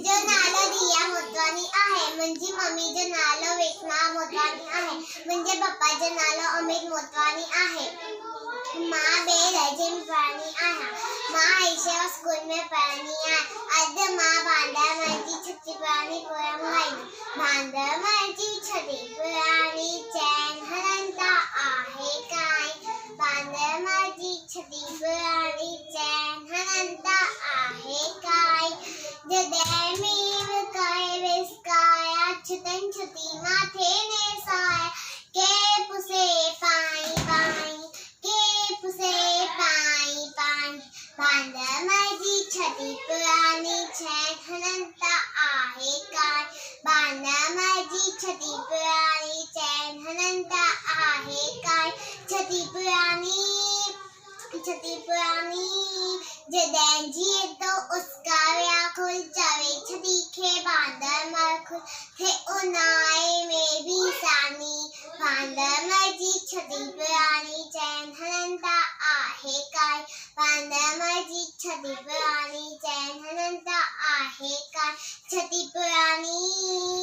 जो नालो दिया मोटवानी आहे म्हणजे मम्मीचं नालो रेश्मा मोटवानी आहे म्हणजे पप्पाचं नालो अमित मोटवानी आहे। माँ बे रजन पानी आया माँ ऐसे स्कूल में पानी आया आज माँ बांधा मर्जी छुट्टी पुरानी पुरम गई बांधा मर्जी छुट्टी पुरानी चैन हरंता आहे काय बांधा मर्जी छुट्टी पुरानी चैन हरंता आहे काय जदे मीव काय विस्काया छुटन छुट्टी माथे ने साया के पुसे पाई पाई बांधा मर्जी छटी पुरानी चैन हरंता आहे काय बांधा मर्जी छटी पुरानी चैन हरंता आहे काय छटी पुरानी जदैजी तो उसका व्याकुल जावे छटी के बांधा मरखुल थे उनाए में भी सानी बांधा मर्जी छटी पुरानी चैन हरंता आहे काय बांधा मर्जी छटी पुरानी चैन हरंता आहे काय छटी पुरानी